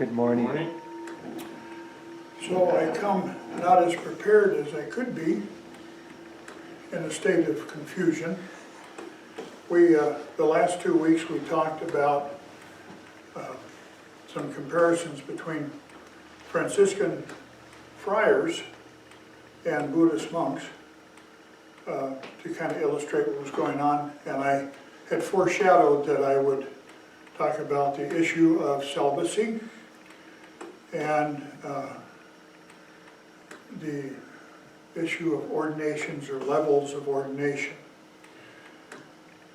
Good morning. Morning. So I come not as prepared as I could be, in a state of confusion. The last 2 weeks we talked about some comparisons between Franciscan friars and Buddhist monks to kind of illustrate what was going on. And I had foreshadowed that I would talk about the issue of celibacy and the issue of ordinations or levels of ordination.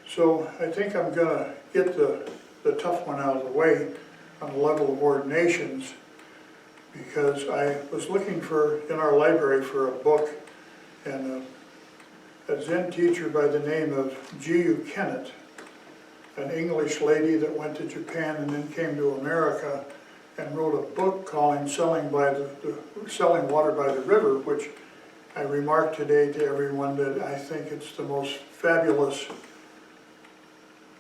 So I think I'm going to get the tough one out of the way on the level of ordinations, because I was looking in our library for a book, and a Zen teacher by the name of G.U. Kennett, an English lady that went to Japan and then came to America and wrote a book called Selling Water by the River, which I remarked today to everyone that I think it's the most fabulous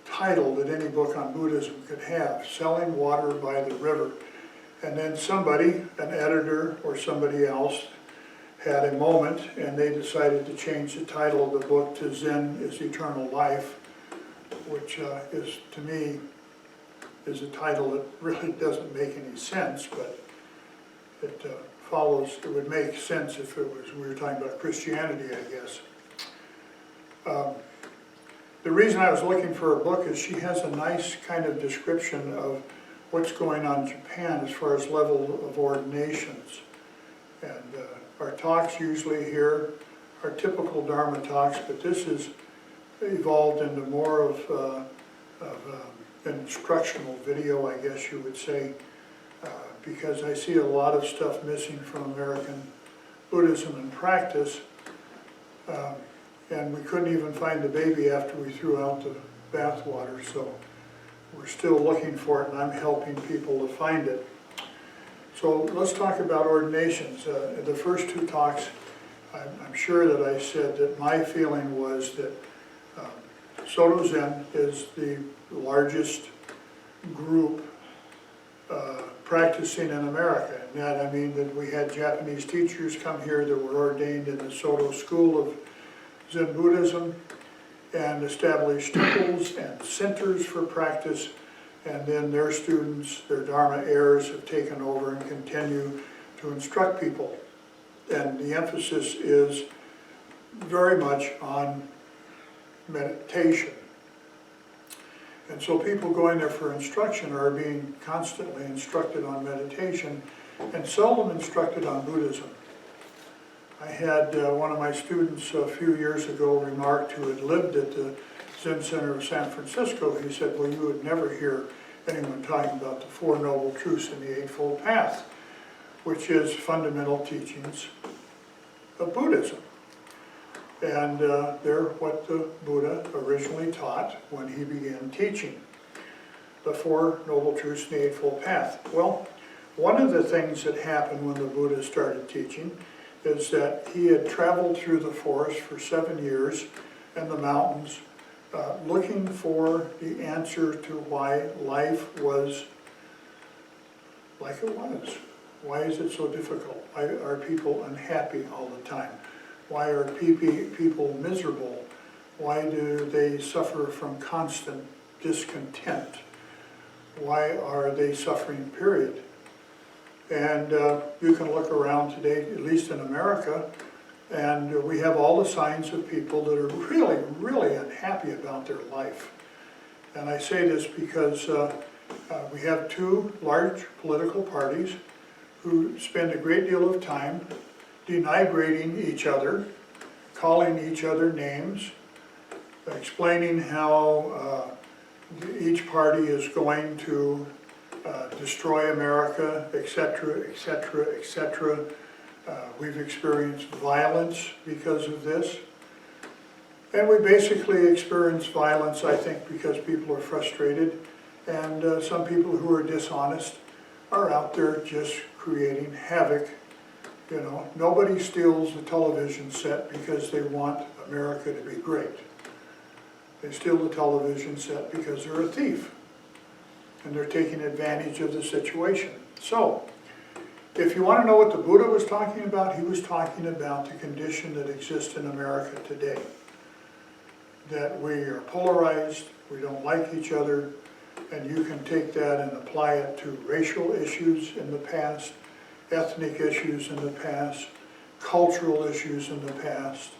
title that any book on Buddhism could have, Selling Water by the River. And then somebody, an editor or somebody else, had a moment and they decided to change the title of the book to Zen is Eternal Life, which is, to me, is a title that really doesn't make any sense, but it would make sense if we were talking about Christianity, I guess. The reason I was looking for a book is she has a nice kind of description of what's going on in Japan as far as level of ordinations. And our talks usually here are typical Dharma talks, but this has evolved into more of an instructional video, I guess you would say, because I see a lot of stuff missing from American Buddhism in practice. And we couldn't even find the baby after we threw out the bathwater, so we're still looking for it, and I'm helping people to find it. So let's talk about ordinations. The first two talks, I'm sure that I said that my feeling was that Soto Zen is the largest group practicing in America. And that, I mean, that we had Japanese teachers come here that were ordained in the Soto school of Zen Buddhism and established temples and centers for practice, and then their students, their Dharma heirs, have taken over and continue to instruct people. And the emphasis is very much on meditation. And so people going there for instruction are being constantly instructed on meditation and seldom instructed on Buddhism. I had one of my students a few years ago remarked, who had lived at the Zen Center of San Francisco, he said, well, you would never hear anyone talking about the Four Noble Truths and the Eightfold Path, which is fundamental teachings of Buddhism. And they're what the Buddha originally taught when he began teaching the Four Noble Truths and the Eightfold Path. Well, one of the things that happened when the Buddha started teaching is that he had traveled through the forest for 7 years and the mountains looking for the answer to why life was like it was. Why is it so difficult? Why are people unhappy all the time? Why are people miserable? Why do they suffer from constant discontent? Why are they suffering, period? And you can look around today, at least in America, and we have all the signs of people that are really, really unhappy about their life. And I say this because we have two large political parties who spend a great deal of time denigrating each other, calling each other names, explaining how each party is going to destroy America, etc., etc., etc. We've experienced violence because of this. And we basically experience violence, I think, because people are frustrated, and some people who are dishonest are out there just creating havoc. You know, nobody steals a television set because they want America to be great. They steal the television set because they're a thief, and they're taking advantage of the situation. So, if you want to know what the Buddha was talking about, he was talking about the condition that exists in America today. That we are polarized, we don't like each other, and you can take that and apply it to racial issues in the past, ethnic issues in the past, cultural issues in the past.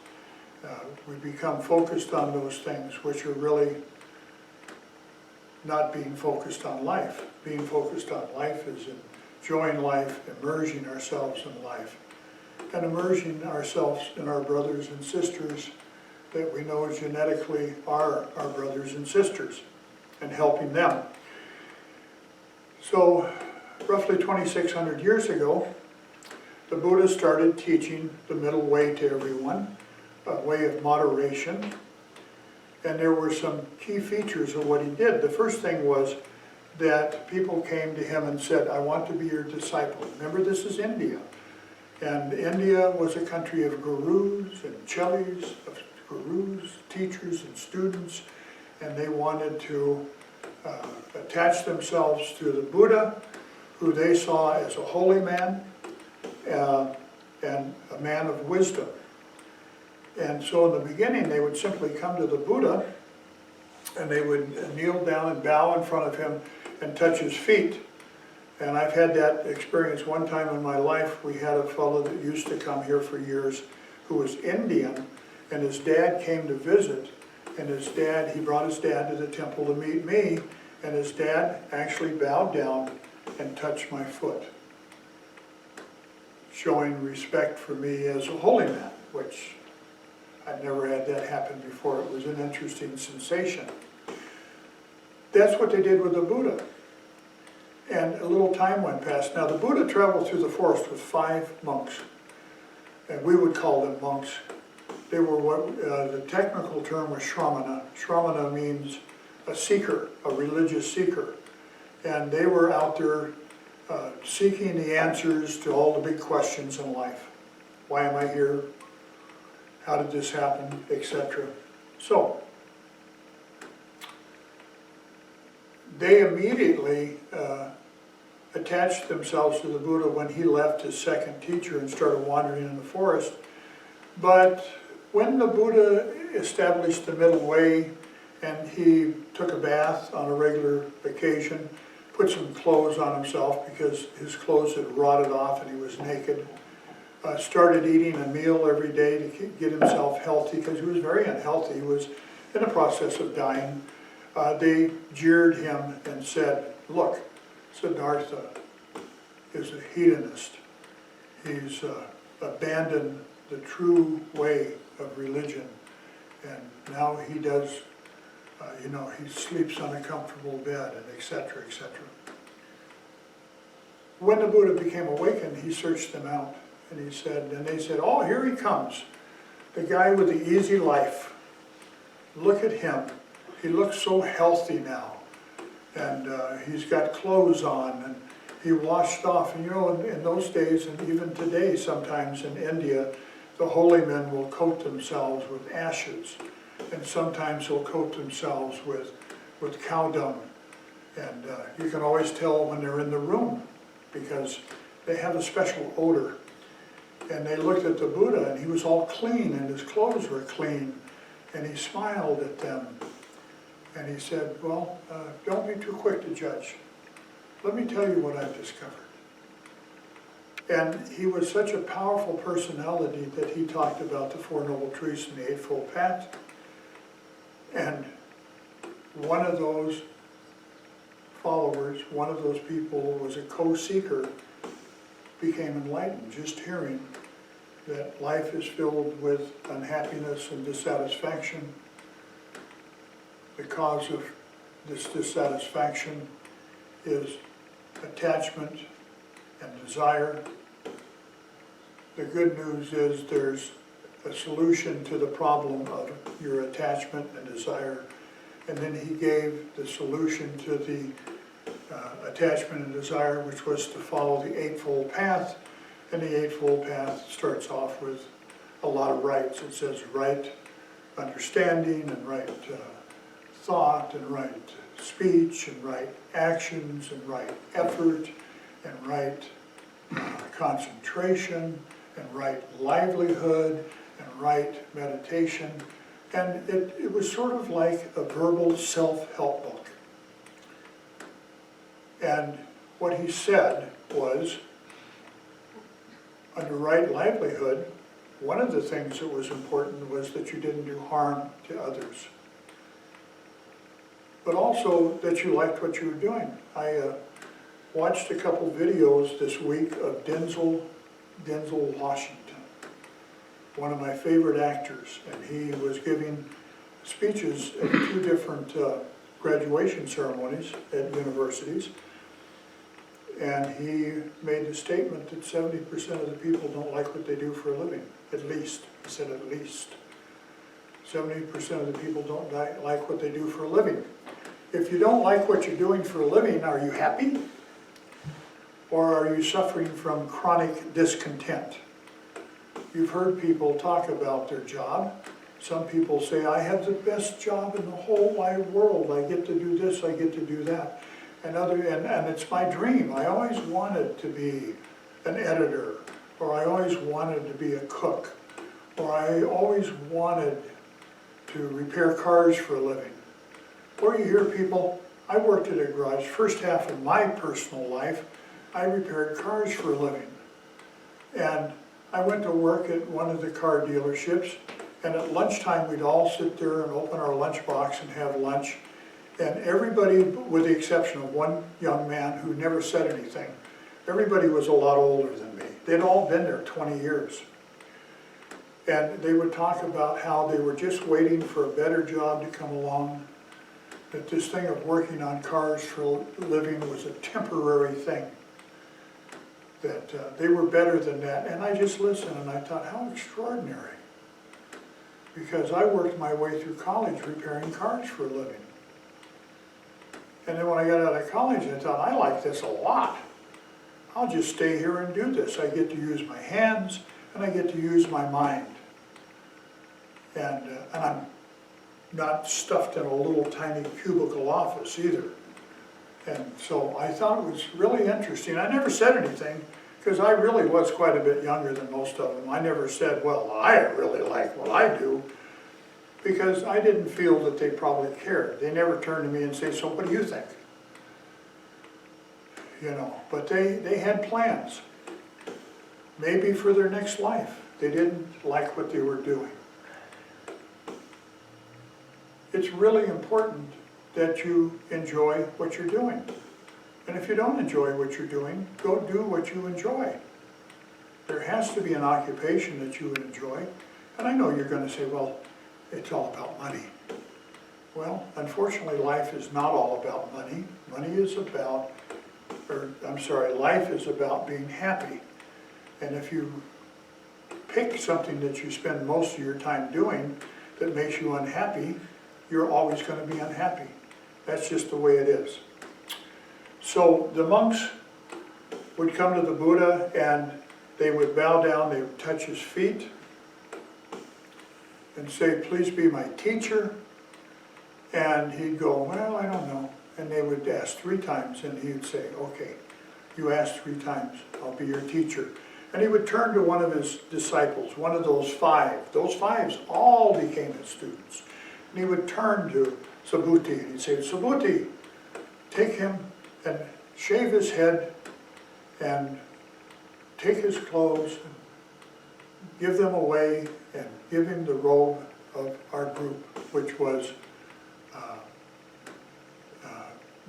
We become focused on those things which are really not being focused on life. Being focused on life is enjoying life, immersing ourselves in life, and immersing ourselves in our brothers and sisters that we know genetically are our brothers and sisters, and helping them. So, roughly 2,600 years ago, the Buddha started teaching the middle way to everyone, a way of moderation, and there were some key features of what he did. The first thing was that people came to him and said, I want to be your disciple. Remember, this is India. And India was a country of gurus and chelis, of gurus, teachers and students, and they wanted to attach themselves to the Buddha, who they saw as a holy man and a man of wisdom. And so in the beginning, they would simply come to the Buddha, and they would kneel down and bow in front of him and touch his feet. And I've had that experience one time in my life. We had a fellow that used to come here for years who was Indian, and his dad came to visit, and he brought his dad to the temple to meet me, and his dad actually bowed down and touched my foot, showing respect for me as a holy man, which I'd never had that happen before. It was an interesting sensation. That's what they did with the Buddha. And a little time went past. Now the Buddha traveled through the forest with 5 monks, and we would call them monks. They were what the technical term was shramana. Shramana means a seeker, a religious seeker. And they were out there seeking the answers to all the big questions in life. Why am I here? How did this happen? Etc. So, they immediately attached themselves to the Buddha when he left his second teacher and started wandering in the forest. But when the Buddha established the middle way and he took a bath on a regular occasion, put some clothes on himself because his clothes had rotted off and he was naked, started eating a meal every day to get himself healthy because he was very unhealthy. He was in the process of dying. They jeered him and said, look, Siddhartha is a hedonist. He's abandoned the true way of religion, and now he does, he sleeps on a comfortable bed, and etc., etc. When the Buddha became awakened, he searched them out, and they said, oh, here he comes, the guy with the easy life. Look at him. He looks so healthy now, and he's got clothes on, and he washed off. And in those days, and even today sometimes in India, the holy men will coat themselves with ashes, and sometimes they'll coat themselves with cow dung. And you can always tell when they're in the room because they have a special odor. And they looked at the Buddha, and he was all clean, and his clothes were clean, and he smiled at them. And he said, well, don't be too quick to judge. Let me tell you what I've discovered. And he was such a powerful personality that he talked about the Four Noble Truths and the Eightfold Path. And one of those followers, one of those people was a co-seeker, became enlightened just hearing that life is filled with unhappiness and dissatisfaction. The cause of this dissatisfaction is attachment and desire. The good news is there's a solution to the problem of your attachment and desire. And then he gave the solution to the attachment and desire, which was to follow the Eightfold Path. And the Eightfold Path starts off with a lot of rights. It says right understanding and right thought and right speech and right actions and right effort and right concentration, and right livelihood, and right meditation. And it was sort of like a verbal self-help book. And what he said was, under right livelihood, one of the things that was important was that you didn't do harm to others, but also that you liked what you were doing. I watched a couple videos this week of Denzel Washington, one of my favorite actors, and he was giving speeches at 2 different graduation ceremonies at universities, and he made the statement that 70% of the people don't like what they do for a living, at least. He said at least. 70% of the people don't like what they do for a living. If you don't like what you're doing for a living, are you happy? Or are you suffering from chronic discontent? You've heard people talk about their job. Some people say, I have the best job in the whole wide world. I get to do this, I get to do that. And it's my dream. I always wanted to be an editor, or I always wanted to be a cook, or I always wanted to repair cars for a living. Or you hear people, I worked at a garage. First half of my personal life, I repaired cars for a living. And I went to work at one of the car dealerships, and at lunchtime we'd all sit there and open our lunchbox and have lunch. And everybody, with the exception of one young man who never said anything, everybody was a lot older than me. They'd all been there 20 years. And they would talk about how they were just waiting for a better job to come along, that this thing of working on cars for a living was a temporary thing, that they were better than that. And I just listened and I thought, how extraordinary. Because I worked my way through college repairing cars for a living. And then when I got out of college, I thought, I like this a lot. I'll just stay here and do this. I get to use my hands, and I get to use my mind. And I'm not stuffed in a little tiny cubicle office either. And so I thought it was really interesting. I never said anything, because I really was quite a bit younger than most of them. I never said, well, I really like what I do, because I didn't feel that they probably cared. They never turned to me and say, so what do you think? You know, but they had plans, maybe for their next life. They didn't like what they were doing. It's really important that you enjoy what you're doing. And if you don't enjoy what you're doing, go do what you enjoy. There has to be an occupation that you would enjoy. And I know you're going to say, well, it's all about money. Well, unfortunately, life is not all about money. Life is about being happy. And if you pick something that you spend most of your time doing that makes you unhappy, you're always going to be unhappy. That's just the way it is. So the monks would come to the Buddha and they would bow down, they would touch his feet and say, please be my teacher. And he'd go, well, I don't know. And they would ask 3 times and he would say, okay, you asked 3 times, I'll be your teacher. And he would turn to one of his disciples, one of those 5. Those 5s all became his students. And he would turn to Subhuti and he'd say, Subhuti, take him and shave his head and take his clothes and give them away and give him the robe of our group, which was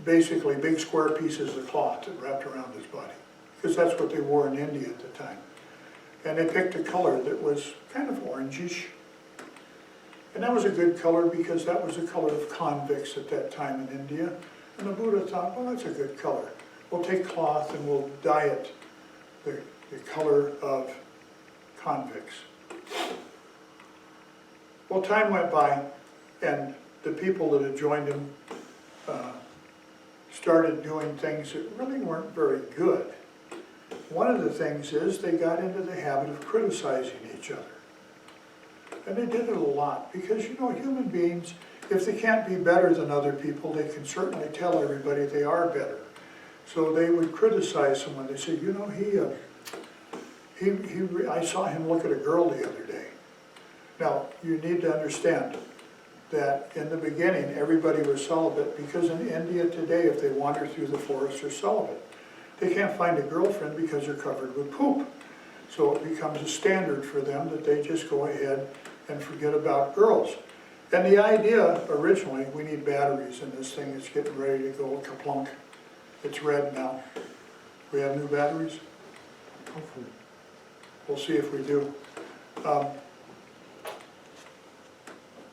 basically big square pieces of cloth that wrapped around his body, because that's what they wore in India at the time. And they picked a color that was kind of orangish. And that was a good color because that was the color of convicts at that time in India. And the Buddha thought, well, that's a good color. We'll take cloth and we'll dye it the color of convicts. Well, time went by and the people that had joined him started doing things that really weren't very good. One of the things is they got into the habit of criticizing each other. And they did it a lot because, you know, human beings, if they can't be better than other people, they can certainly tell everybody they are better. So they would criticize someone. They say, you know, I saw him look at a girl the other day. Now, you need to understand that in the beginning, everybody was celibate, because in India today, if they wander through the forest, they're celibate. They can't find a girlfriend because they're covered with poop. So it becomes a standard for them that they just go ahead and forget about girls. And the idea, originally, we need batteries, and this thing is getting ready to go kaplunk. It's red now. We have new batteries? Hopefully. We'll see if we do.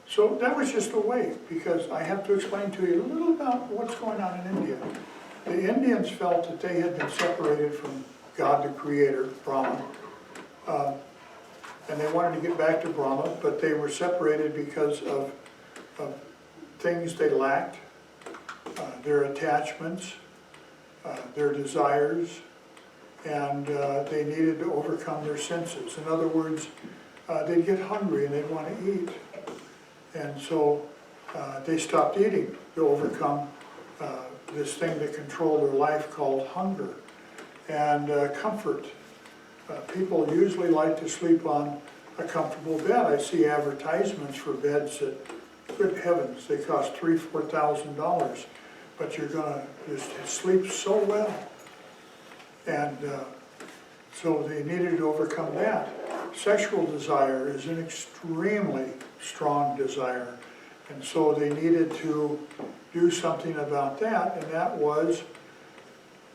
So that was just a way, because I have to explain to you a little about what's going on in India. The Indians felt that they had been separated from God the Creator, Brahma, and they wanted to get back to Brahma, but they were separated because of things they lacked, their attachments, their desires, and they needed to overcome their senses. In other words, they'd get hungry and they'd want to eat. And so they stopped eating to overcome this thing that controlled their life called hunger and comfort. People usually like to sleep on a comfortable bed. I see advertisements for beds that, good heavens, they cost $3,000 to $4,000, but you're going to just sleep so well. And so they needed to overcome that. Sexual desire is an extremely strong desire, and so they needed to do something about that, and that was,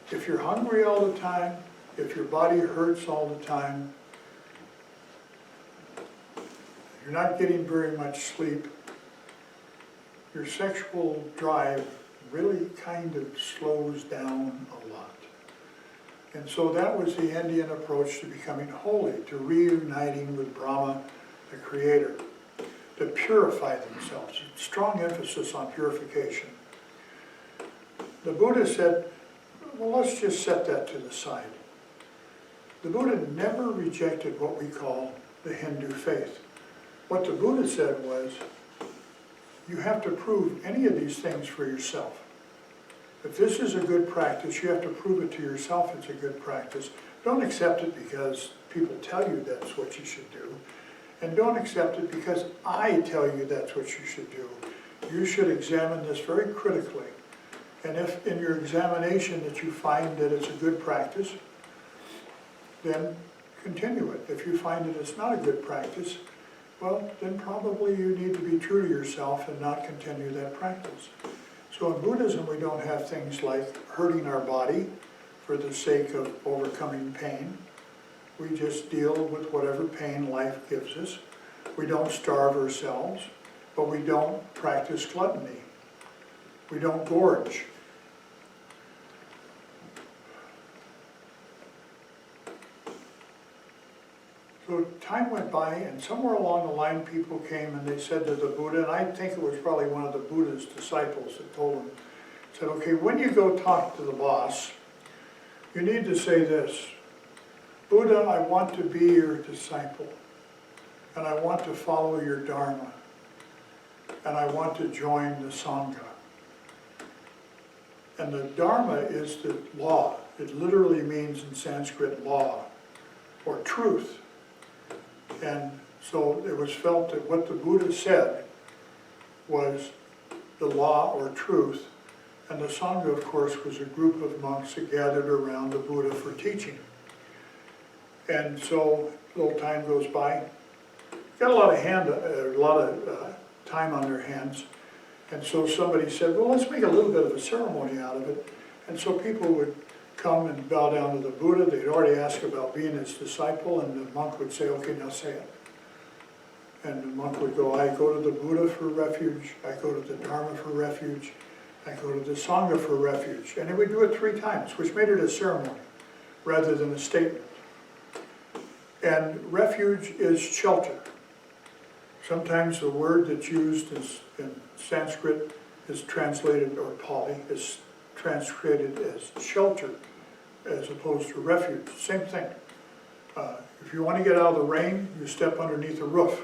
if you're hungry all the time, if your body hurts all the time, you're not getting very much sleep, your sexual drive really kind of slows down a lot. And so that was the Indian approach to becoming holy, to reuniting with Brahma, the Creator, to purify themselves. Strong emphasis on purification. The Buddha said, well, let's just set that to the side. The Buddha never rejected what we call the Hindu faith. What the Buddha said was, you have to prove any of these things for yourself. If this is a good practice, you have to prove it to yourself it's a good practice. Don't accept it because people tell you that's what you should do. And don't accept it because I tell you that's what you should do. You should examine this very critically. And if in your examination that you find that it's a good practice, then continue it. If you find that it's not a good practice, well, then probably you need to be true to yourself and not continue that practice. So in Buddhism, we don't have things like hurting our body for the sake of overcoming pain. We just deal with whatever pain life gives us. We don't starve ourselves, but we don't practice gluttony. We don't gorge. So time went by, and somewhere along the line people came and they said to the Buddha, and I think it was probably one of the Buddha's disciples that told him, said, okay, when you go talk to the boss, you need to say this, Buddha, I want to be your disciple, and I want to follow your Dharma, and I want to join the Sangha. And the Dharma is the law. It literally means in Sanskrit law, or truth. And so it was felt that what the Buddha said was the law or truth, and the Sangha, of course, was a group of monks that gathered around the Buddha for teaching. And so a little time goes by, got a lot of time on their hands, and so somebody said, well, let's make a little bit of a ceremony out of it. And so people would come and bow down to the Buddha. They'd already asked about being his disciple, and the monk would say, okay, now say it. And the monk would go, I go to the Buddha for refuge, I go to the Dharma for refuge, I go to the Sangha for refuge. And he would do it 3 times, which made it a ceremony rather than a statement. And refuge is shelter. Sometimes the word that's used in Sanskrit is translated, or Pali, is translated as shelter as opposed to refuge. Same thing. If you want to get out of the rain, you step underneath a roof,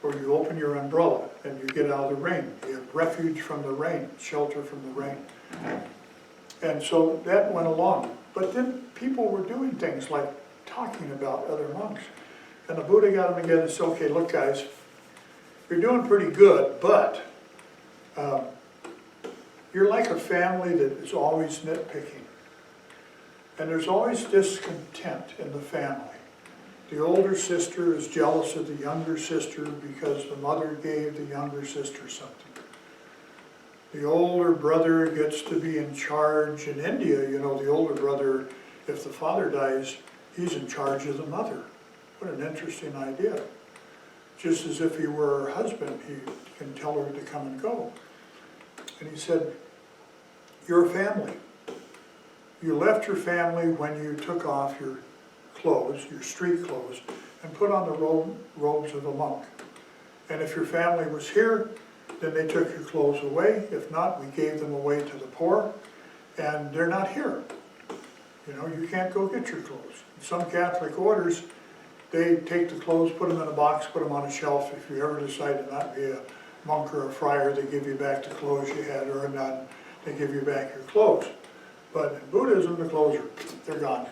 or you open your umbrella and you get out of the rain. You have refuge from the rain, shelter from the rain. And so that went along. But then people were doing things like talking about other monks. And the Buddha got them together and said, okay, look guys, you're doing pretty good, but you're like a family that is always nitpicking. And there's always discontent in the family. The older sister is jealous of the younger sister because the mother gave the younger sister something. The older brother gets to be in charge. In India, you know, the older brother, if the father dies, he's in charge of the mother. What an interesting idea. Just as if he were her husband, he can tell her to come and go. And he said, you're a family. You left your family when you took off your clothes, your street clothes, and put on the robes of a monk. And if your family was here, then they took your clothes away. If not, we gave them away to the poor, and they're not here. You know, you can't go get your clothes. In some Catholic orders, they take the clothes, put them in a box, put them on a shelf. If you ever decide to not be a monk or a friar, they give you back the clothes you had, or a nun, they give you back your clothes. But in Buddhism, the clothes they're gone.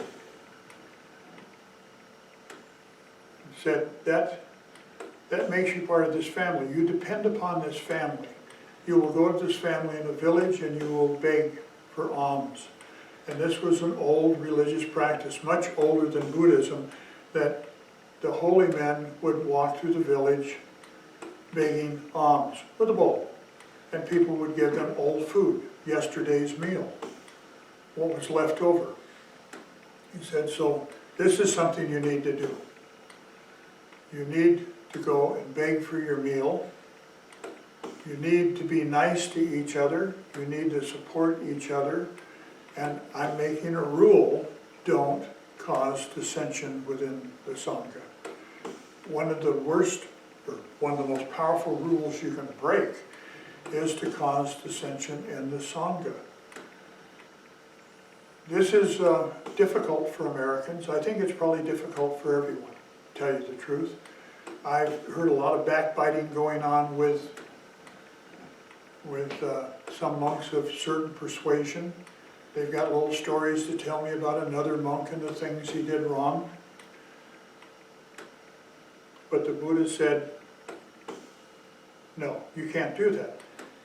He said that makes you part of this family. You depend upon this family. You will go to this family in a village and you will beg for alms. And this was an old religious practice, much older than Buddhism, that the holy men would walk through the village begging alms with a bowl. And people would give them old food, yesterday's meal, what was left over. He said, so this is something you need to do. You need to go and beg for your meal. You need to be nice to each other. You need to support each other. And I'm making a rule, don't cause dissension within the Sangha. One of the worst, or one of the most powerful rules you can break is to cause dissension in the Sangha. This is difficult for Americans. I think it's probably difficult for everyone, to tell you the truth. I've heard a lot of backbiting going on with some monks of certain persuasion. They've got little stories to tell me about another monk and the things he did wrong. But the Buddha said, no, you can't do that.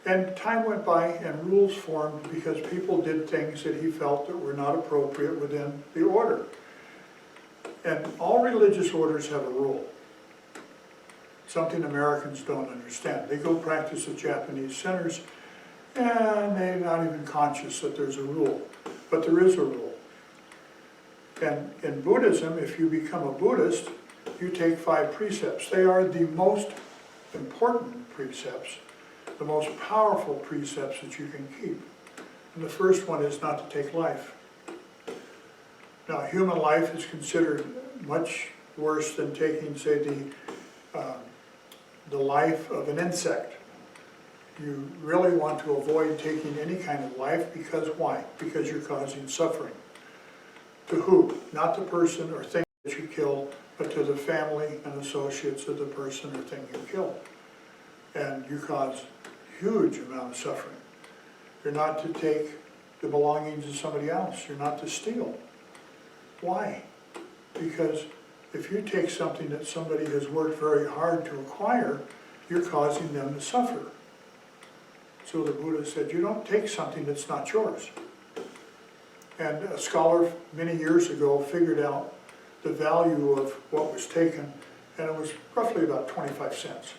And time went by and rules formed because people did things that he felt that were not appropriate within the order. And all religious orders have a rule. Something Americans don't understand. They go practice at Japanese centers and they're not even conscious that there's a rule. But there is a rule. And in Buddhism, if you become a Buddhist, you take 5 precepts. They are the most important precepts, the most powerful precepts that you can keep. And the first one is not to take life. Now, human life is considered much worse than taking, say, the life of an insect. You really want to avoid taking any kind of life because why? Because you're causing suffering. To who? Not the person or thing that you kill, but to the family and associates of the person or thing you killed. And you cause huge amount of suffering. You're not to take the belongings of somebody else. You're not to steal. Why? Because if you take something that somebody has worked very hard to acquire, you're causing them to suffer. So the Buddha said, you don't take something that's not yours. And a scholar many years ago figured out the value of what was taken, and it was roughly about 25 cents.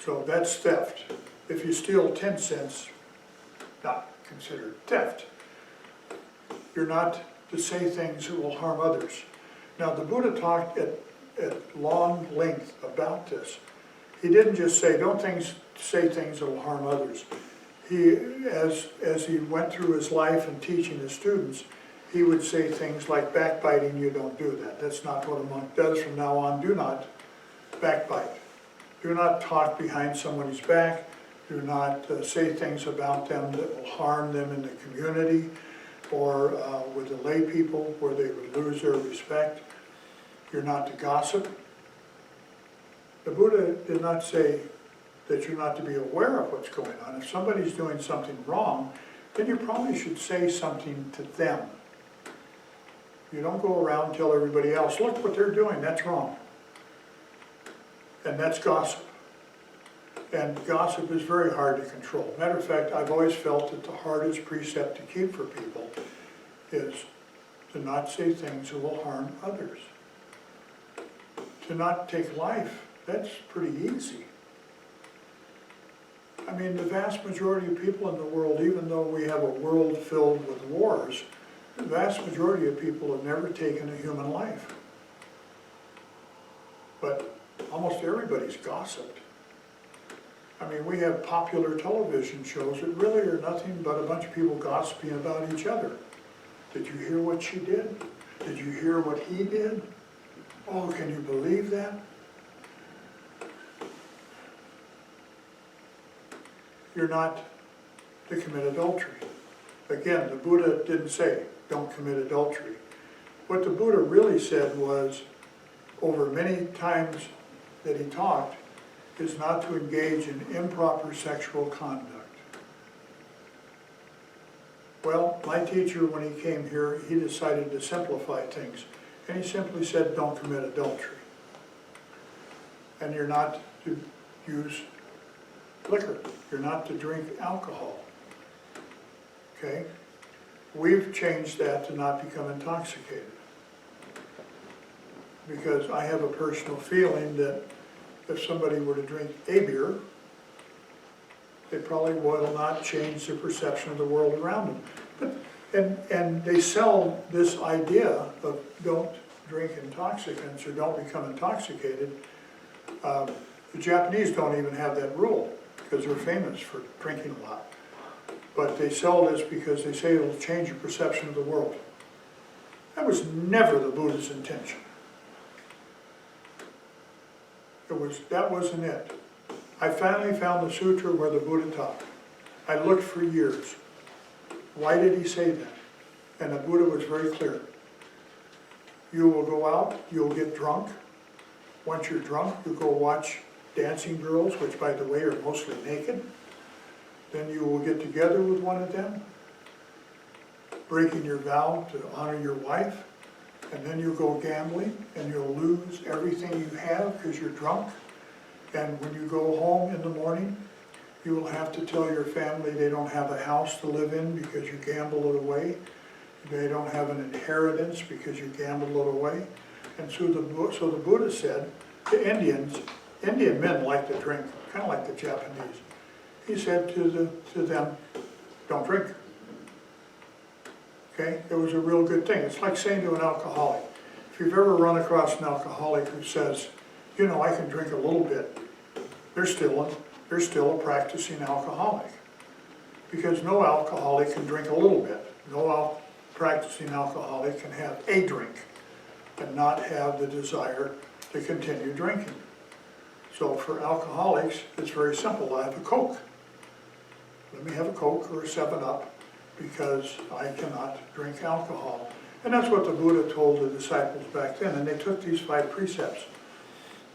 So that's theft. If you steal 10 cents, not considered theft. You're not to say things that will harm others. Now, the Buddha talked at long length about this. He didn't just say, don't say things that will harm others. He, as he went through his life and teaching his students, he would say things like, backbiting, you don't do that. That's not what a monk does from now on. Do not backbite. Do not talk behind somebody's back. Do not say things about them that will harm them in the community or with the lay people where they would lose their respect. You're not to gossip. The Buddha did not say that you're not to be aware of what's going on. If somebody's doing something wrong, then you probably should say something to them. You don't go around and tell everybody else, look what they're doing, that's wrong. And that's gossip. And gossip is very hard to control. Matter of fact, I've always felt that the hardest precept to keep for people is to not say things that will harm others. To not take life, that's pretty easy. I mean, the vast majority of people in the world, even though we have a world filled with wars, the vast majority of people have never taken a human life. But almost everybody's gossiped. I mean, we have popular television shows that really are nothing but a bunch of people gossiping about each other. Did you hear what she did? Did you hear what he did? Oh, can you believe that? You're not to commit adultery. Again, the Buddha didn't say, don't commit adultery. What the Buddha really said was, over many times that he talked, is not to engage in improper sexual conduct. Well, my teacher, when he came here, he decided to simplify things. And he simply said, don't commit adultery. And you're not to use liquor. You're not to drink alcohol. Okay? We've changed that to not become intoxicated. Because I have a personal feeling that if somebody were to drink a beer, they probably will not change their perception of the world around them. And they sell this idea of don't drink intoxicants or don't become intoxicated. The Japanese don't even have that rule because they're famous for drinking a lot. But they sell this because they say it'll change your perception of the world. That was never the Buddha's intention. That wasn't it. I finally found the sutra where the Buddha taught. I looked for years. Why did he say that? And the Buddha was very clear. You will go out, you'll get drunk. Once you're drunk, you'll go watch dancing girls, which by the way are mostly naked. Then you will get together with one of them, breaking your vow to honor your wife. And then you'll go gambling and you'll lose everything you have because you're drunk. And when you go home in the morning, you will have to tell your family they don't have a house to live in because you gambled it away. They don't have an inheritance because you gambled it away. And so the Buddha said to Indian men like to drink, kind of like the Japanese. He said to them, don't drink. Okay? It was a real good thing. It's like saying to an alcoholic, if you've ever run across an alcoholic who says, you know, I can drink a little bit, they're still a practicing alcoholic. Because no alcoholic can drink a little bit. No practicing alcoholic can have a drink and not have the desire to continue drinking. So for alcoholics, it's very simple. I have a Coke. Let me have a Coke or a 7-Up because I cannot drink alcohol. And that's what the Buddha told the disciples back then. And they took these 5 precepts.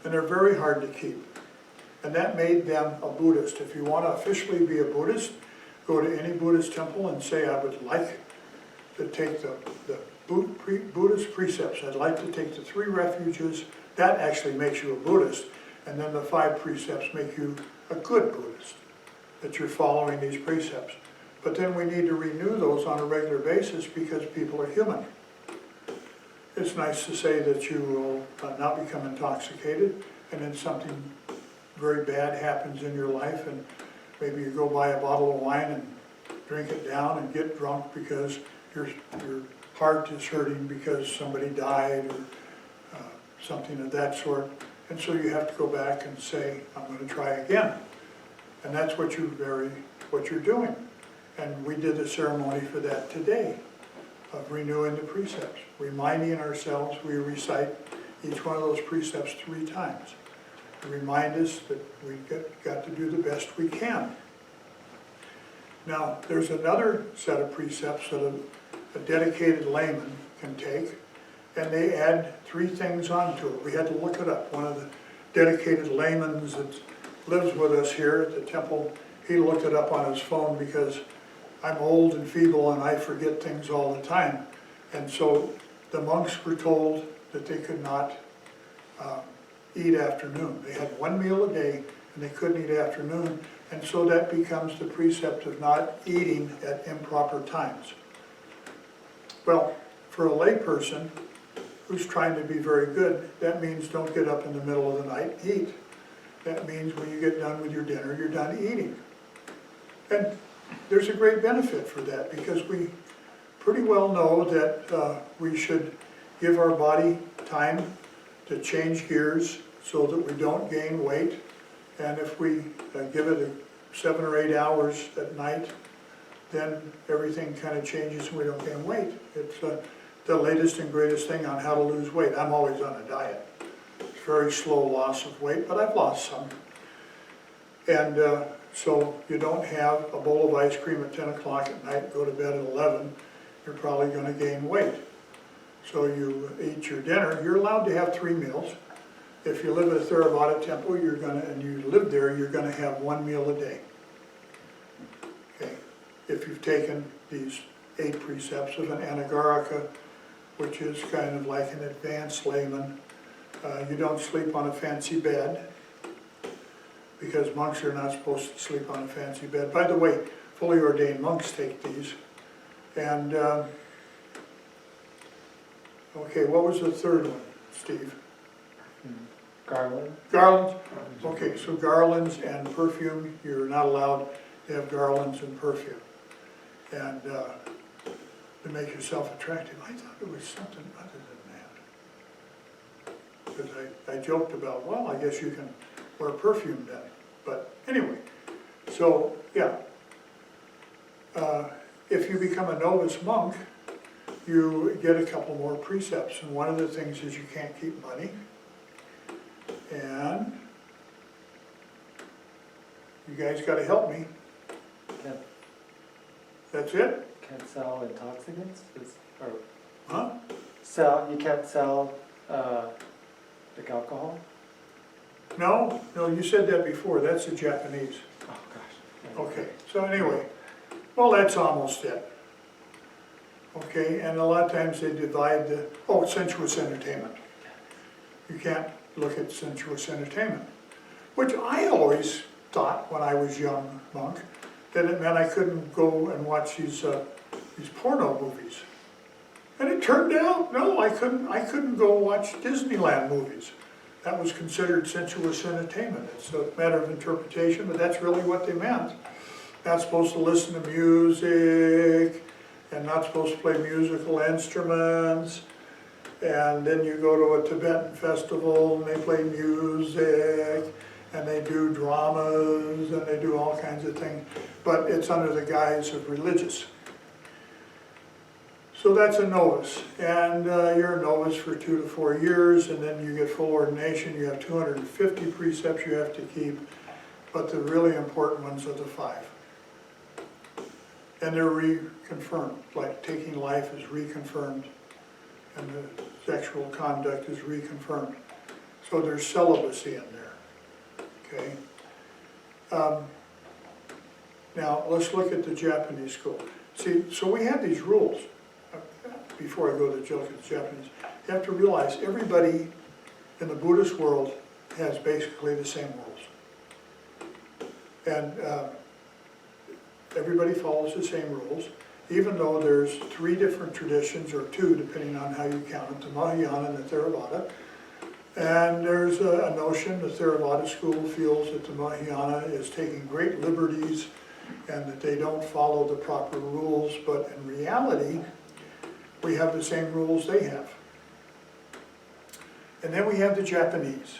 And they're very hard to keep. And that made them a Buddhist. If you want to officially be a Buddhist, go to any Buddhist temple and say, I would like to take the Buddhist precepts. I'd like to take the 3 refuges. That actually makes you a Buddhist. And then the 5 precepts make you a good Buddhist, that you're following these precepts. But then we need to renew those on a regular basis because people are human. It's nice to say that you will not become intoxicated and then something very bad happens in your life and maybe you go buy a bottle of wine and drink it down and get drunk because your heart is hurting because somebody died or something of that sort. And so you have to go back and say, I'm going to try again. And that's what you're doing. And we did the ceremony for that today, of renewing the precepts, reminding ourselves. We recite each one of those precepts 3 times to remind us that we've got to do the best we can. Now, there's another set of precepts that a dedicated layman can take, and they add 3 things onto it. We had to look it up. One of the dedicated laymen that lives with us here at the temple, he looked it up on his phone because I'm old and feeble and I forget things all the time. And so the monks were told that they could not eat afternoon. They had one meal a day and they couldn't eat afternoon. And so that becomes the precept of not eating at improper times. Well, for a layperson who's trying to be very good, that means don't get up in the middle of the night and eat. That means when you get done with your dinner, you're done eating. And there's a great benefit for that because we pretty well know that we should give our body time to change gears so that we don't gain weight. And if we give it 7 or 8 hours at night, then everything kind of changes and we don't gain weight. It's the latest and greatest thing on how to lose weight. I'm always on a diet. It's very slow loss of weight, but I've lost some. And so you don't have a bowl of ice cream at 10 o'clock at night, go to bed at 11, you're probably going to gain weight. So you eat your dinner. You're allowed to have 3 meals. If you live at a Theravada temple, and you live there, you're going to have 1 meal a day. Okay. If you've taken these 8 precepts of an anagarika, which is kind of like an advanced layman, you don't sleep on a fancy bed, because monks are not supposed to sleep on a fancy bed. By the way, fully ordained monks take these. And, okay, what was the third one, Steve? Garland. Garlands? Okay, so garlands and perfume, you're not allowed to have garlands and perfume. And to make yourself attractive. I thought it was something other than that. Because I joked about, well, I guess you can wear perfume then. But anyway, so yeah. If you become a novice monk, you get a couple more precepts. And one of the things is you can't keep money. And you guys got to help me. Can't, That's it? can't sell intoxicants? Or Huh? you can't sell like alcohol? No, you said that before. That's the Japanese. Oh gosh. Okay, so anyway, well, that's almost it. Okay, and a lot of times they divide sensuous entertainment. You can't look at sensuous entertainment, which I always thought when I was young monk, that it meant I couldn't go and watch these porno movies. And it turned out, no, I couldn't go watch Disneyland movies. That was considered sensuous entertainment. It's a matter of interpretation, but that's really what they meant. Not supposed to listen to music, and not supposed to play musical instruments. And then you go to a Tibetan festival and they play music, and they do dramas, and they do all kinds of things. But it's under the guise of religious. So that's a novice, and you're a novice for 2 to 4 years, and then you get full ordination. You have 250 precepts you have to keep, but the really important ones are the 5. And they're reconfirmed, like taking life is reconfirmed, and the sexual conduct is reconfirmed. So there's celibacy in there, okay? Now, let's look at the Japanese school. See, so we have these rules. Before I go to the Japanese, you have to realize everybody in the Buddhist world has basically the same rules. And everybody follows the same rules, even though there's 3 different traditions, or 2, depending on how you count it, the Mahayana and the Theravada. And there's a notion, the Theravada school feels that the Mahayana is taking great liberties and that they don't follow the proper rules, but in reality, we have the same rules they have. And then we have the Japanese.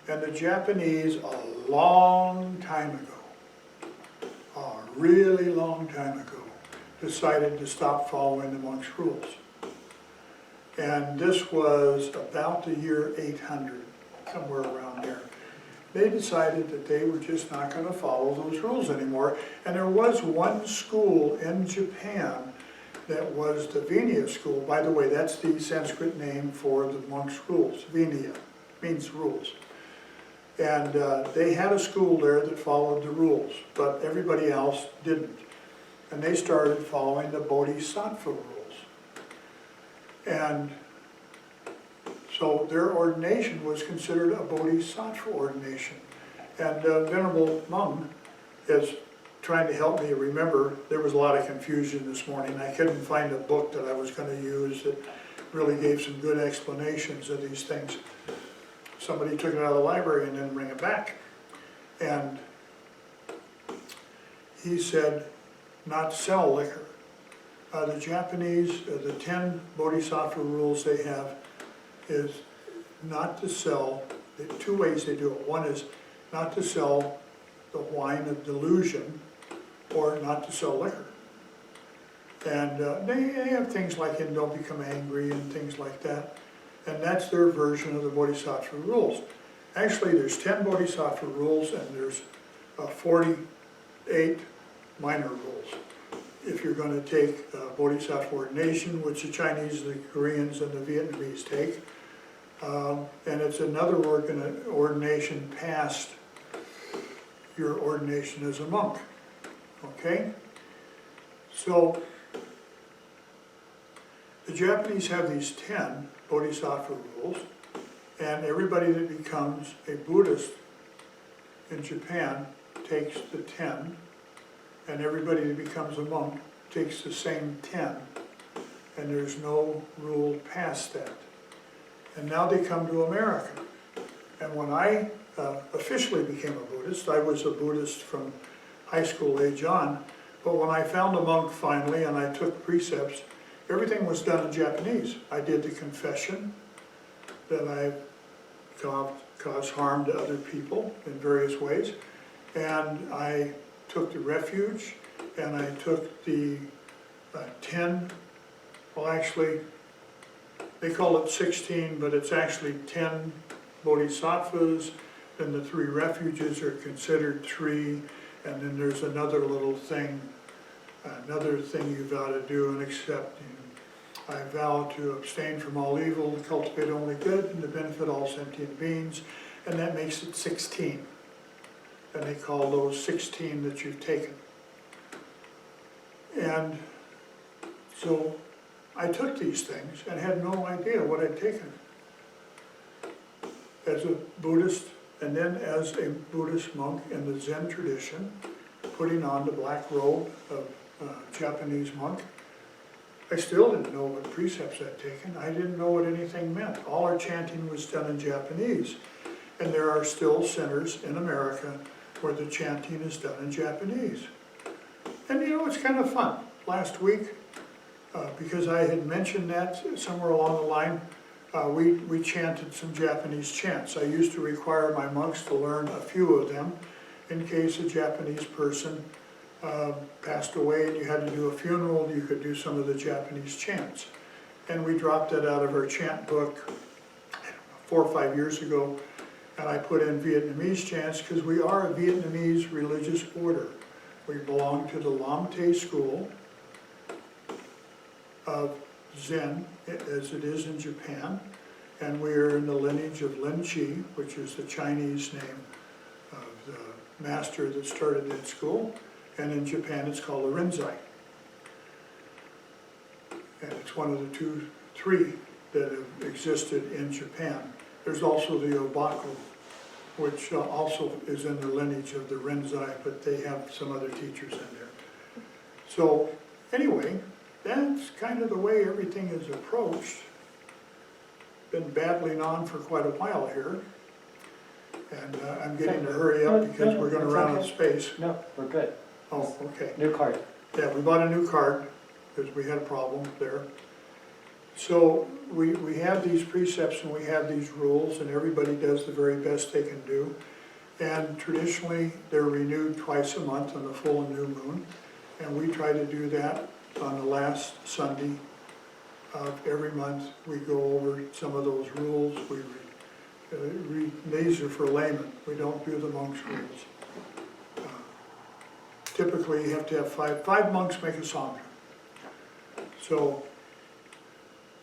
And the Japanese, a long time ago, a really long time ago, decided to stop following the monks' rules. And this was about the year 800, somewhere around there. They decided that they were just not going to follow those rules anymore. And there was one school in Japan that was the Vinaya school. By the way, that's the Sanskrit name for the monks' rules. Vinaya means rules. And they had a school there that followed the rules, but everybody else didn't. and they started following the Bodhisattva rules. And so their ordination was considered a Bodhisattva ordination. And Venerable Mung is trying to help me remember. There was a lot of confusion this morning. I couldn't find a book that I was going to use that really gave some good explanations of these things. Somebody took it out of the library and didn't bring it back. And he said, not sell liquor. The Japanese, the 10 Bodhisattva rules they have is not to sell. The two ways they do it. One is not to sell the wine of delusion, or not to sell liquor. And they have things like don't become angry and things like that. And that's their version of the Bodhisattva rules. Actually, there's 10 Bodhisattva rules and there's 48 minor rules. If you're going to take Bodhisattva ordination, which the Chinese, the Koreans, and the Vietnamese take, and it's another ordination past your ordination as a monk. Okay? So, the Japanese have these 10 Bodhisattva rules, and everybody that becomes a Buddhist in Japan takes the 10, and everybody that becomes a monk takes the same 10, and there's no rule past that. And now they come to America. And when I officially became a Buddhist, I was a Buddhist from high school age on, but when I found a monk finally and I took precepts, everything was done in Japanese. I did the confession that I caused harm to other people in various ways, and I took the refuge, and I took the 10, well actually, they call it 16, but it's actually 10 bodhisattvas, and the 3 refuges are considered 3, and then there's another little thing, another thing you vow to do and accept. I vow to abstain from all evil, cultivate only good, and to benefit all sentient beings, and that makes it 16. And they call those 16 that you've taken. And so I took these things and had no idea what I'd taken. As a Buddhist, and then as a Buddhist monk in the Zen tradition, putting on the black robe of a Japanese monk, I still didn't know what precepts I'd taken. I didn't know what anything meant. All our chanting was done in Japanese. And there are still centers in America where the chanting is done in Japanese. And you know, it's kind of fun. Last week, because I had mentioned that somewhere along the line, we chanted some Japanese chants. I used to require my monks to learn a few of them in case a Japanese person passed away and you had to do a funeral, you could do some of the Japanese chants. And we dropped that out of our chant book 4 or 5 years ago, and I put in Vietnamese chants because we are a Vietnamese religious order. We belong to the Lam Te school of Zen, as it is in Japan, and we are in the lineage of Lin Chi, which is the Chinese name of the master that started that school, and in Japan it's called the Rinzai. And it's one of the 3 that have existed in Japan. There's also the Obaku, which also is in the lineage of the Rinzai, but they have some other teachers in there. So anyway, that's kind of the way everything is approached. Been babbling on for quite a while here, and I'm getting to hurry up because we're going to run out of space. No, we're good. Oh, okay. New card. Yeah, we bought a new card because we had a problem there. So we have these precepts and we have these rules, and everybody does the very best they can do. And traditionally, they're renewed twice a month on the full and new moon, and we try to do that on the last Sunday of every month. We go over some of those rules. These are for laymen. We don't do the monks' rules. Typically, you have to have five monks make a sangha. So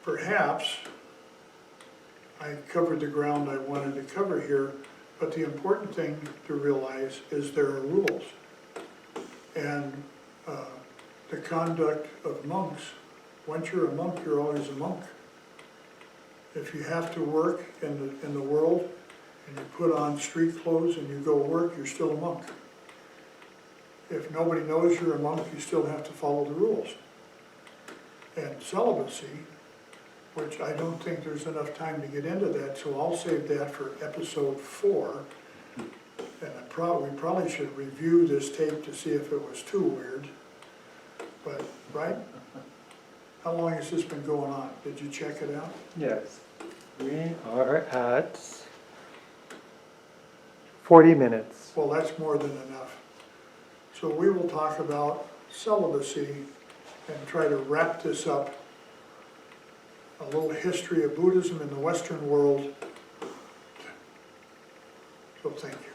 perhaps I covered the ground I wanted to cover here, but the important thing to realize is there are rules. And the conduct of monks. Once you're a monk, you're always a monk. If you have to work in the world and you put on street clothes and you go work, you're still a monk. If nobody knows you're a monk, you still have to follow the rules. And celibacy, which I don't think there's enough time to get into that, so I'll save that for episode 4. And we probably should review this tape to see if it was too weird. But, right? How long has this been going on? Did you check it out? Yes. We are at 40 minutes. Well, that's more than enough. So we will talk about celibacy and try to wrap this up. A little history of Buddhism in the Western world. So thank you.